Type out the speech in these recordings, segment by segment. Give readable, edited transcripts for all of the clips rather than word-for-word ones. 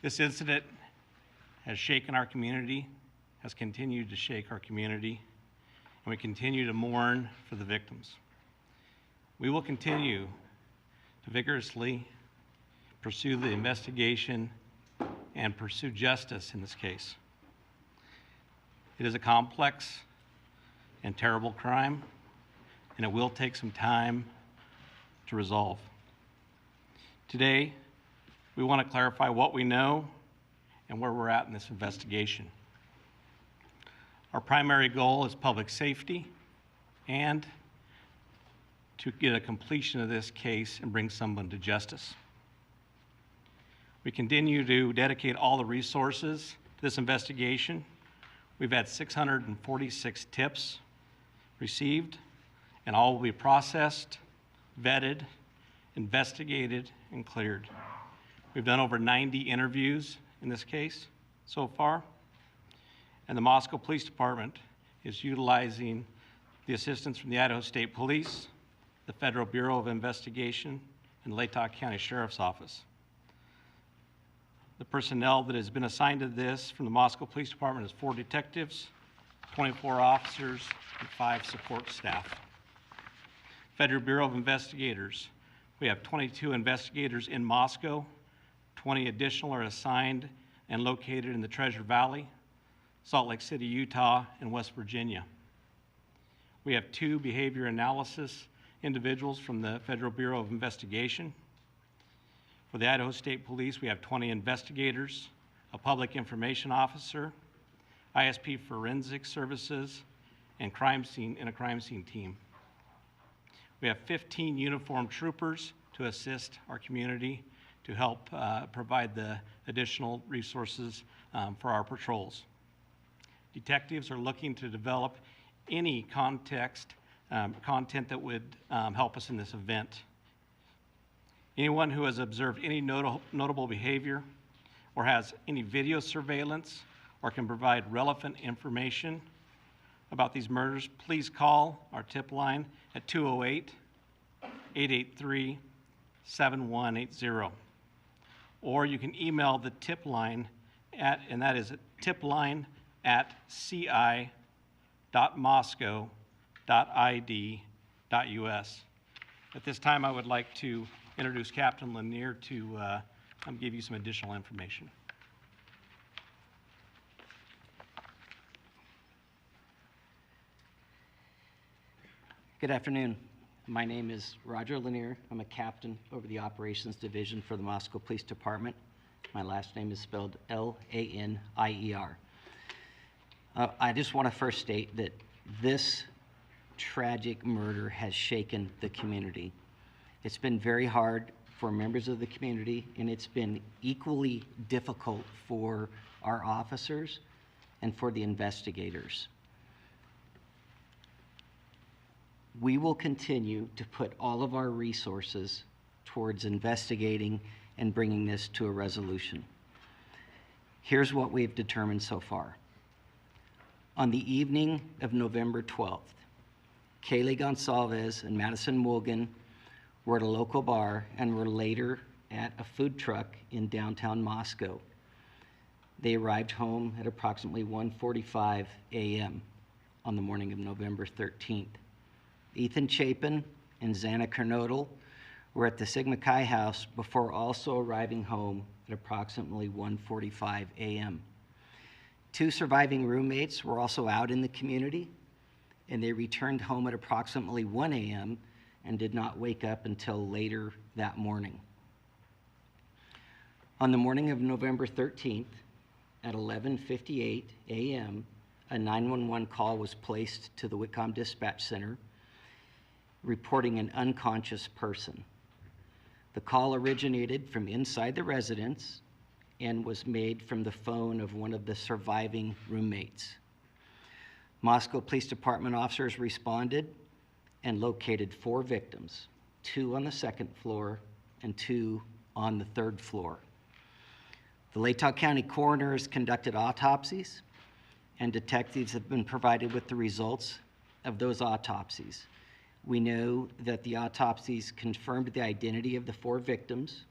This incident has shaken our community, has continued to shake our community, and we continue to mourn for the victims. We will continue to vigorously pursue the investigation and pursue justice in this case. It is a complex and terrible crime, and it will take some time to resolve. Today, we want to clarify what we know and where we're at in this investigation. Our primary goal is public safety and to get a completion of this case and bring someone to justice. We continue to dedicate all the resources to this investigation. We've had 646 tips received, and all will be processed, vetted, investigated, and cleared. We've done over 90 interviews in this case so far, and the Moscow Police Department is utilizing the assistance from the Idaho State Police, the Federal Bureau of Investigation, and the Latah County Sheriff's Office. The personnel that has been assigned to this from the Moscow Police Department is 4 detectives, 24 officers, and 5 support staff. Federal Bureau of Investigators, we have 22 investigators in Moscow, 20 additional are assigned and located in the Treasure Valley, Salt Lake City, Utah, and West Virginia. We have 2 behavior analysis individuals from the Federal Bureau of Investigation. For the Idaho State Police, we have 20 investigators, a public information officer, ISP forensic services, and a crime scene team. We have 15 uniformed troopers to assist our community to help provide the additional resources for our patrols. Detectives are looking to develop any content that would help us in this event. Anyone who has observed any notable behavior or has any video surveillance or can provide relevant information about these murders, please call our tip line at 208-883-7180. Or you can email the tip line and that is tipline@ci.moscow.id.us. At this time, I would like to introduce Captain Lanier to give you some additional information. Good afternoon. My name is Roger Lanier. I'm a captain over the Operations Division for the Moscow Police Department. My last name is spelled L-A-N-I-E-R. I just want to first state that this tragic murder has shaken the community. It's been very hard for members of the community, and it's been equally difficult for our officers and for the investigators. We will continue to put all of our resources towards investigating and bringing this to a resolution. Here's what we've determined so far. On the evening of November 12th, Kaylee Gonsalves and Madison Wogan were at a local bar and were later at a food truck in downtown Moscow. They arrived home at approximately 1:45 a.m. on the morning of November 13th. Ethan Chapin and Xana Kernodle were at the Sigma Chi house before also arriving home at approximately 1:45 a.m. 2 surviving roommates were also out in the community, and they returned home at approximately 1 a.m. and did not wake up until later that morning. On the morning of November 13th, at 11:58 a.m., a 911 call was placed to the Whitcomb Dispatch Center reporting an unconscious person. The call originated from inside the residence and was made from the phone of one of the surviving roommates. Moscow Police Department officers responded and located 4 victims, 2 on the 2nd floor and 2 on the 3rd floor. The Latah County coroner has conducted autopsies, and detectives have been provided with the results of those autopsies. We know that the autopsies confirmed the identity of the 4 victims.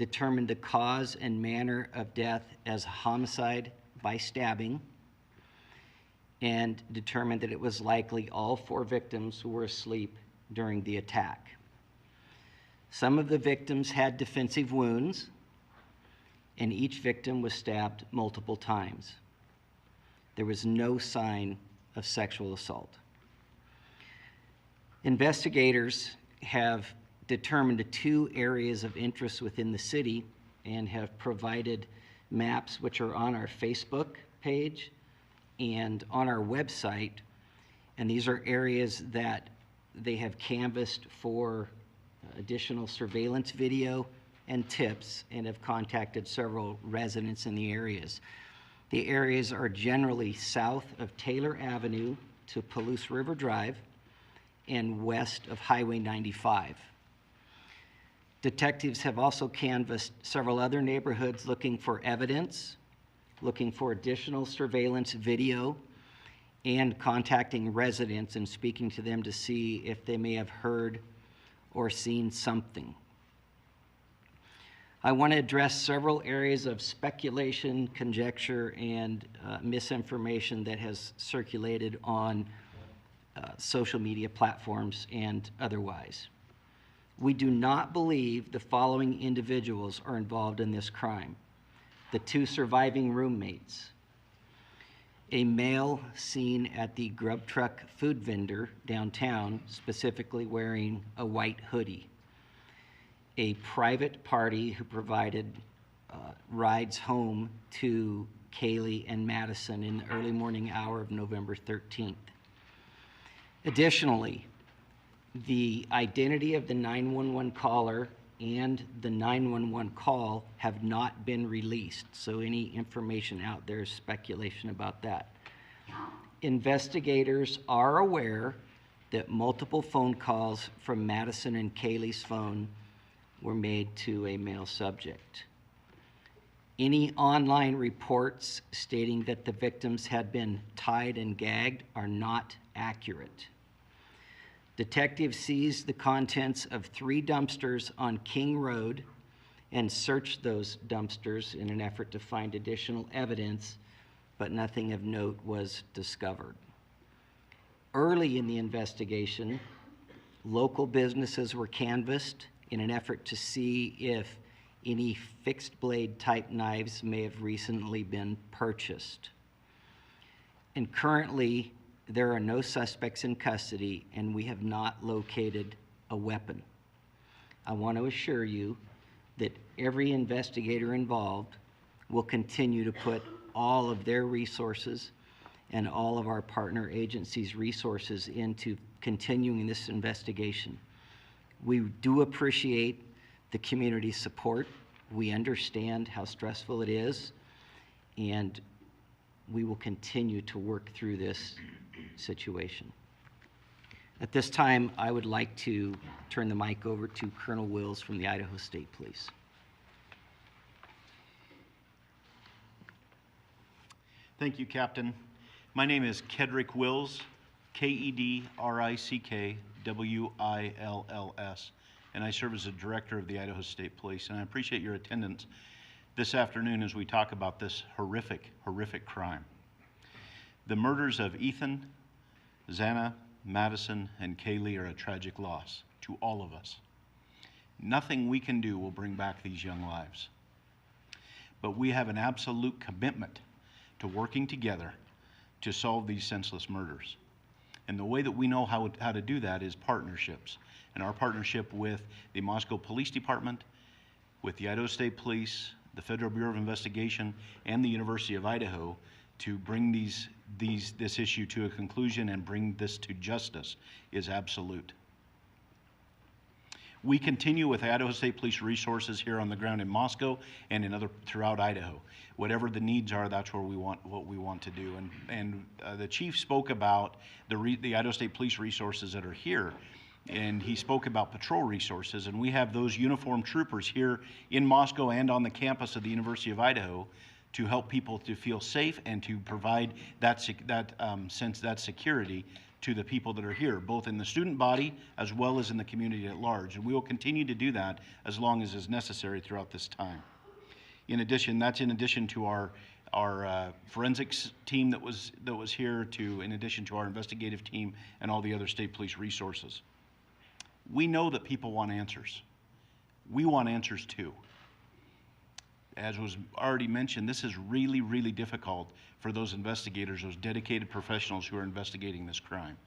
determined the cause and manner of death as homicide by stabbing, and determined that it was likely all 4 victims were asleep during the attack. Some of the victims had defensive wounds, and each victim was stabbed multiple times. There was no sign of sexual assault. Investigators have determined 2 areas of interest within the city and have provided maps which are on our Facebook page and on our website. And these are areas that they have canvassed for additional surveillance video and tips, and have contacted several residents in the areas. The areas are generally south of Taylor Avenue to Palouse River Drive and west of Highway 95. Detectives have also canvassed several other neighborhoods looking for evidence, looking for additional surveillance video, and contacting residents and speaking to them to see if they may have heard or seen something. I want to address several areas of speculation, conjecture, and misinformation that has circulated on social media platforms and otherwise. We do not believe the following individuals are involved in this crime: the 2 surviving roommates, a male seen at the grub truck food vendor downtown, specifically wearing a white hoodie, a private party who provided rides home to Kaylee and Madison in the early morning hour of November 13th. Additionally, the identity of the 911 caller and the 911 call have not been released, so any information out there is speculation about that. Investigators are aware that multiple phone calls from Madison and Kaylee's phone were made to a male subject. Any online reports stating that the victims had been tied and gagged are not accurate. Detectives seized the contents of 3 dumpsters on King Road and searched those dumpsters in an effort to find additional evidence, but nothing of note was discovered. Early in the investigation, local businesses were canvassed in an effort to see if any fixed blade type knives may have recently been purchased. And currently, there are no suspects in custody, and we have not located a weapon. I want to assure you that every investigator involved will continue to put all of their resources and all of our partner agencies' resources into continuing this investigation. We do appreciate the community's support. We understand how stressful it is, and we will continue to work through this situation. At this time, I would like to turn the mic over to Colonel Wills from the Idaho State Police. Thank you, Captain. My name is KEDRICK Wills, KEDRICK and I serve as the Director of the Idaho State Police, and I appreciate your attendance this afternoon as we talk about this horrific, horrific crime. The murders of Ethan, Xana, Madison, and Kaylee are a tragic loss to all of us. Nothing we can do will bring back these young lives. But we have an absolute commitment to working together to solve these senseless murders. And the way that we know how to do that is partnerships. And our partnership with the Moscow Police Department, with the Idaho State Police, the Federal Bureau of Investigation, and the University of Idaho to bring this issue to a conclusion and bring this to justice is absolute. We continue with Idaho State Police resources here on the ground in Moscow and throughout Idaho. Whatever the needs are, that's what we want to do. And the chief spoke about the Idaho State Police resources that are here, and he spoke about patrol resources, and we have those uniformed troopers here in Moscow and on the campus of the University of Idaho to help people to feel safe and to provide that security to the people that are here, both in the student body as well as in the community at large. And we will continue to do that as long as is necessary throughout this time. In addition, that's in addition to our forensics team that was here, in addition to our investigative team and all the other state police resources. We know that people want answers. We want answers too. As was already mentioned, this is really, really difficult for those investigators, those dedicated professionals who are investigating this crime.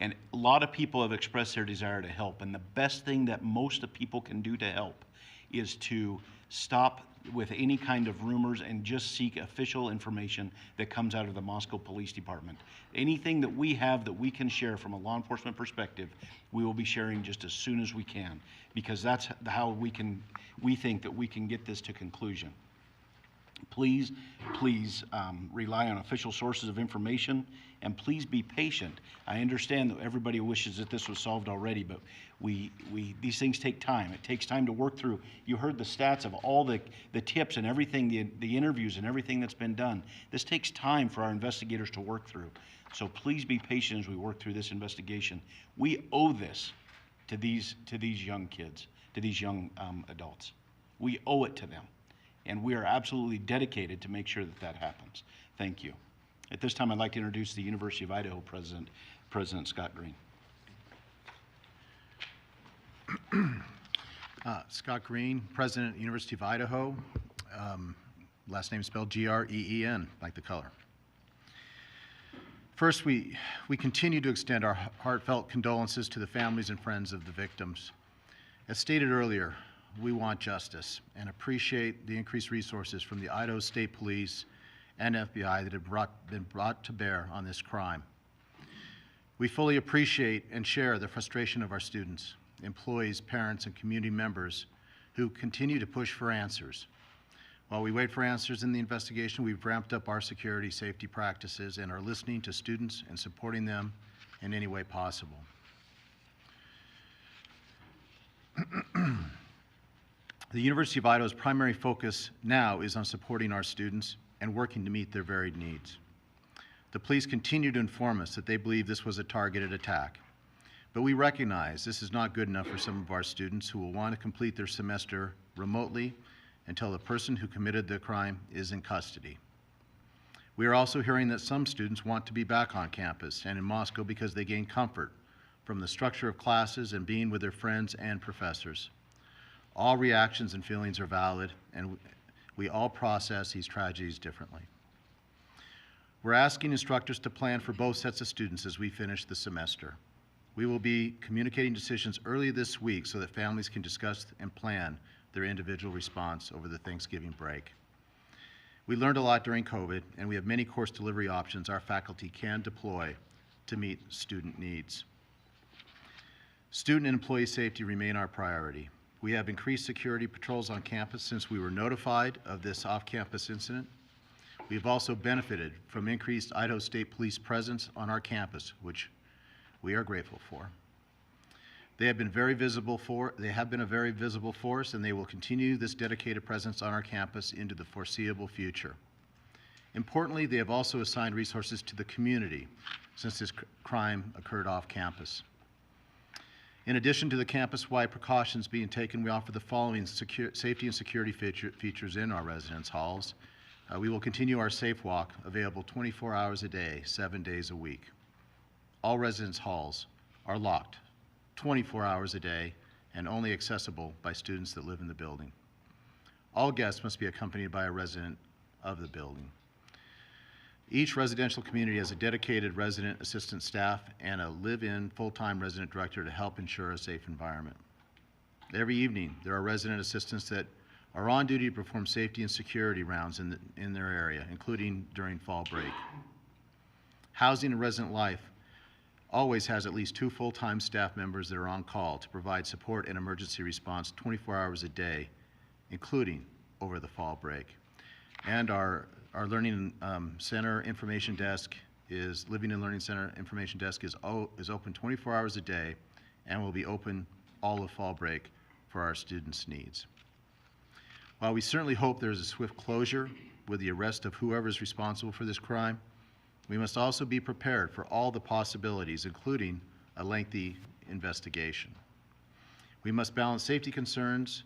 And a lot of people have expressed their desire to help, and the best thing that most of people can do to help is to stop with any kind of rumors and just seek official information that comes out of the Moscow Police Department. Anything that we have that we can share from a law enforcement perspective, we will be sharing just as soon as we can, because that's how we think that we can get this to conclusion. Please rely on official sources of information, and please be patient. I understand that everybody wishes that this was solved already, but these things take time. It takes time to work through. You heard the stats of all the tips and everything, the interviews and everything that's been done. This takes time for our investigators to work through. So please be patient as we work through this investigation. We owe this to these young kids, to these young adults. We owe it to them. And we are absolutely dedicated to make sure that that happens. Thank you. At this time, I'd like to introduce the University of Idaho President, President Scott Green. Scott Green, President, University of Idaho. Last name spelled Green, like the color. First, we continue to extend our heartfelt condolences to the families and friends of the victims. As stated earlier, we want justice and appreciate the increased resources from the Idaho State Police and FBI that have been brought to bear on this crime. We fully appreciate and share the frustration of our students, employees, parents, and community members who continue to push for answers. While we wait for answers in the investigation, we've ramped up our security safety practices and are listening to students and supporting them in any way possible. The University of Idaho's primary focus now is on supporting our students and working to meet their varied needs. The police continue to inform us that they believe this was a targeted attack, but we recognize this is not good enough for some of our students who will want to complete their semester remotely until the person who committed the crime is in custody. We are also hearing that some students want to be back on campus and in Moscow because they gain comfort from the structure of classes and being with their friends and professors. All reactions and feelings are valid, and we all process these tragedies differently. We're asking instructors to plan for both sets of students as we finish the semester. We will be communicating decisions early this week so that families can discuss and plan their individual response over the Thanksgiving break. We learned a lot during COVID, and we have many course delivery options our faculty can deploy to meet student needs. Student and employee safety remain our priority. We have increased security patrols on campus since we were notified of this off-campus incident. We have also benefited from increased Idaho State Police presence on our campus, which we are grateful for. They have been a very visible force, and they will continue this dedicated presence on our campus into the foreseeable future. Importantly, they have also assigned resources to the community since this crime occurred off campus. In addition to the campus-wide precautions being taken, we offer the following safety and security features in our residence halls. We will continue our Safe Walk, available 24 hours a day, 7 days a week. All residence halls are locked 24 hours a day and only accessible by students that live in the building. All guests must be accompanied by a resident of the building. Each residential community has a dedicated resident assistant staff and a live-in full-time resident director to help ensure a safe environment. Every evening, there are resident assistants that are on duty to perform safety and security rounds in their area, including during fall break. Housing and resident life always has at least 2 full-time staff members that are on call to provide support and emergency response 24 hours a day, including over the fall break. And our Learning Center Information Desk Living and Learning Center Information Desk is open 24 hours a day and will be open all of fall break for our students' needs. While we certainly hope there is a swift closure with the arrest of whoever is responsible for this crime, We must also be prepared for all the possibilities, including a lengthy investigation. We must balance safety concerns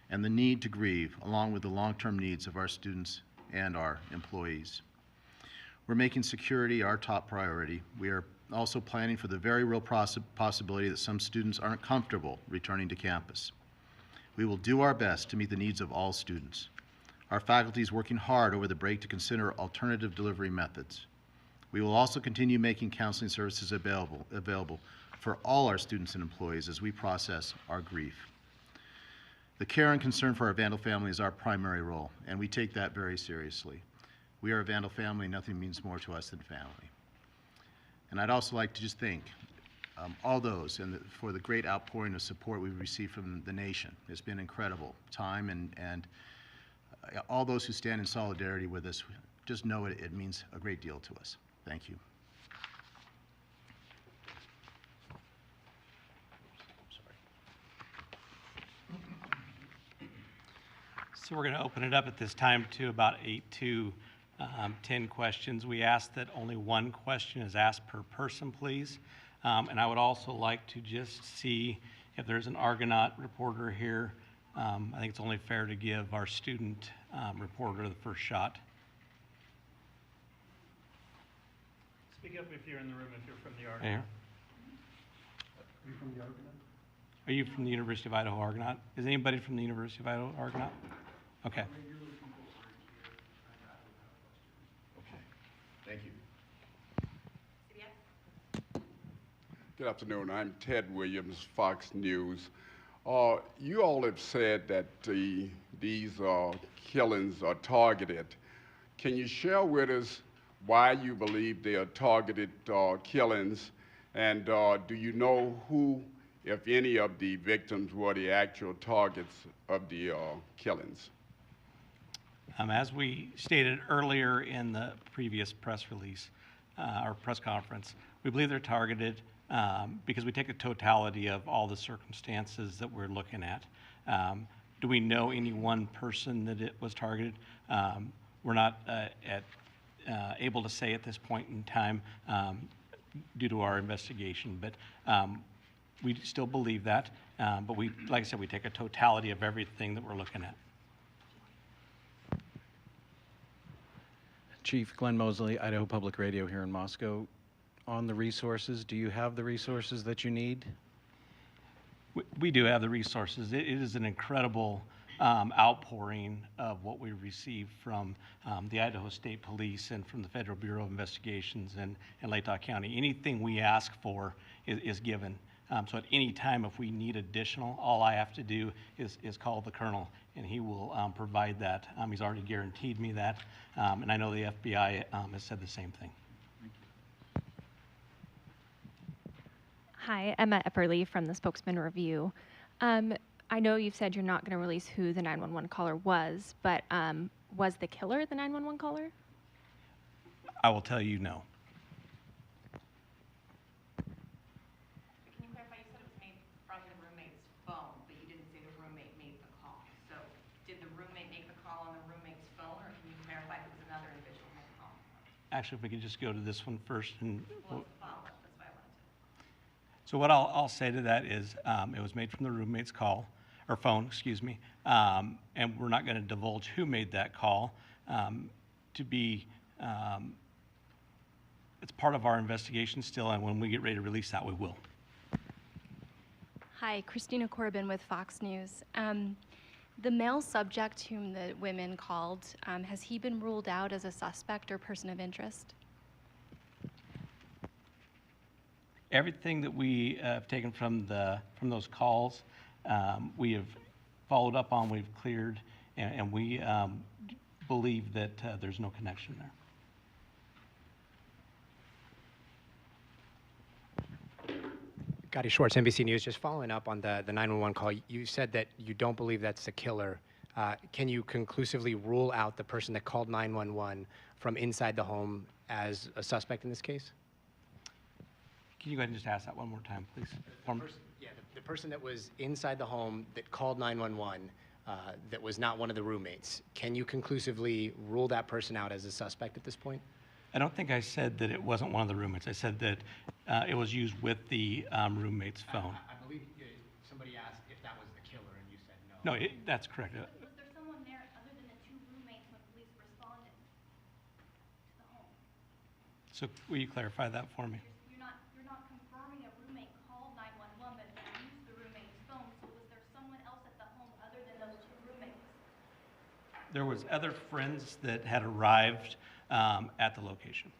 and the need to grieve, along with the long-term needs of our students and our employees. We're making security our top priority. We are also planning for the very real possibility that some students aren't comfortable returning to campus. We will do our best to meet the needs of all students. Our faculty is working hard over the break to consider alternative delivery methods. We will also continue making counseling services available for all our students and employees as we process our grief. The care and concern for our Vandal family is our primary role, and we take that very seriously. We are a Vandal family, nothing means more to us than family. And I'd also like to just thank all those for the great outpouring of support we've received from the nation. It's been incredible time, and all those who stand in solidarity with us, just know it means a great deal to us. Thank you. So we're going to open it up at this time to about 8 to 10 questions. We ask that only one question is asked per person, please. And I would also like to just see if there's an Argonaut reporter here. I think it's only fair to give our student reporter the first shot. Speak up if you're in the room, if you're from the Argonaut. There. Are you from the Argonaut? Are you from the University of Idaho Argonaut? Is anybody from the University of Idaho Argonaut? Okay. Okay. Thank you. Good afternoon. I'm Ted Williams, Fox News. You all have said that these killings are targeted. Can you share with us why you believe they are targeted killings? And do you know who, if any, of the victims were the actual targets of the killings? As we stated earlier in the previous press release, or press conference, we believe they're targeted because we take a totality of all the circumstances that we're looking at. Do we know any one person that it was targeted? We're not able to say at this point in time due to our investigation, but we still believe that. But we, like I said, we take a totality of everything that we're looking at. Chief Glenn Mosley, Idaho Public Radio here in Moscow. On the resources, do you have the resources that you need? We do have the resources. It is an incredible outpouring of what we receive from the Idaho State Police and from the Federal Bureau of Investigations and Latah County. Anything we ask for is given. So at any time, if we need additional, all I have to do is call the colonel, and he will provide that. He's already guaranteed me that, and I know the FBI has said the same thing. Hi, Emma Epperly from the Spokesman Review. I know you've said you're not going to release who the 911 caller was, but was the killer the 911 caller? I will tell you no. Can you clarify, you said it was made from the roommate's phone, but you didn't say the roommate made the call. So did the roommate make the call on the roommate's phone, or can you clarify if it was another individual who made the call? Actually, if we could just go to this one first. And Well, it's a follow-up, that's why I wanted to. so what I'll say to that is it was made from the roommate's call, or phone, excuse me, and we're not going to divulge who made that call. It's part of our investigation still, and when we get ready to release that, we will. Hi, Christina Corbin with Fox News. The male subject whom the women called, has he been ruled out as a suspect or person of interest? Everything that we have taken from those calls, we have followed up on, we've cleared, and we believe that there's no connection there. Gotti Schwartz, NBC News. Just following up on the 911 call, you said that you don't believe that's the killer. Can you conclusively rule out the person that called 911 from inside the home as a suspect in this case? Can you go ahead and just ask that one more time, please? The person that was inside the home that called 911 that was not one of the roommates. Can you conclusively rule that person out as a suspect at this point? I don't think I said that it wasn't one of the roommates. I said that it was used with the roommate's phone. I believe somebody asked if that was the killer, and you said no. No, that's correct. Was there someone there other than the two roommates when police responded to the home? So will you clarify that for me? You're not confirming a roommate called 911, but they used the roommate's phone. So was there someone else at the home other than those two roommates? There was other friends that had arrived at the location.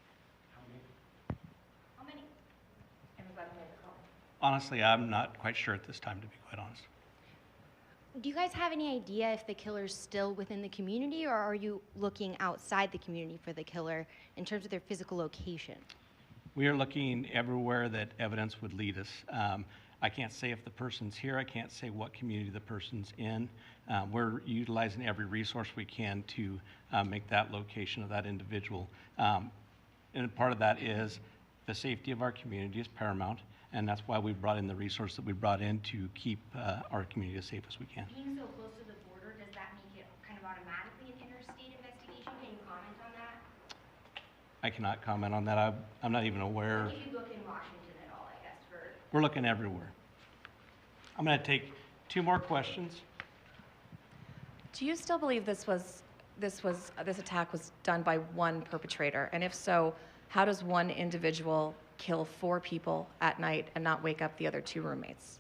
How many? Everybody made the call. Honestly, I'm not quite sure at this time, to be quite honest. Do you guys have any idea if the killer's still within the community, or are you looking outside the community for the killer in terms of their physical location? We are looking everywhere that evidence would lead us. I can't say if the person's here. I can't say what community the person's in. We're utilizing every resource we can to make that location of that individual. And part of that is the safety of our community is paramount, and that's why we brought in the resource that we brought in to keep our community as safe as we can. Being so close to the border, does that make it kind of automatically an interstate investigation? Can you comment on that? I cannot comment on that. I'm not even aware. If you look in Washington at all, I guess, for... We're looking everywhere. I'm going to take 2 more questions. Do you still believe this attack was done by one perpetrator? And if so, how does one individual kill 4 people at night and not wake up the other 2 roommates?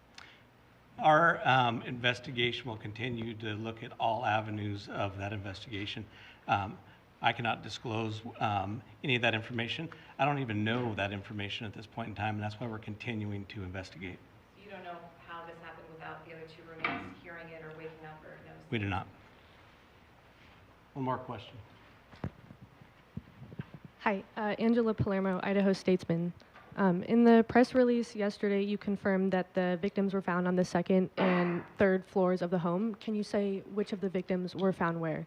Our investigation will continue to look at all avenues of that investigation. I cannot disclose any of that information. I don't even know that information at this point in time, and that's why we're continuing to investigate. You don't know how this happened without the other 2 roommates hearing it or waking up or noticing? We do not. One more question. Hi, Angela Palermo, Idaho Statesman. In the press release yesterday, you confirmed that the victims were found on the 2nd and 3rd floors of the home. Can you say which of the victims were found where?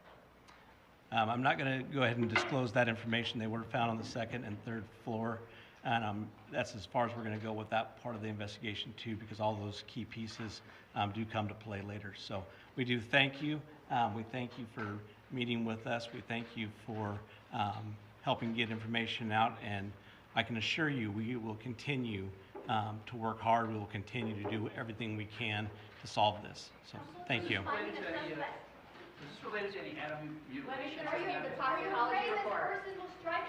I'm not going to go ahead and disclose that information. They were found on the 2nd and 3rd floor, and that's as far as we're going to go with that part of the investigation too, because all those key pieces do come to play later. So we do thank you. We thank you for meeting with us. We thank you for helping get information out, and I can assure you we will continue to work hard. We will continue to do everything we can to solve this. So thank you. Is this related to any Adam mutilations? Are you the toxicology report? This person will strike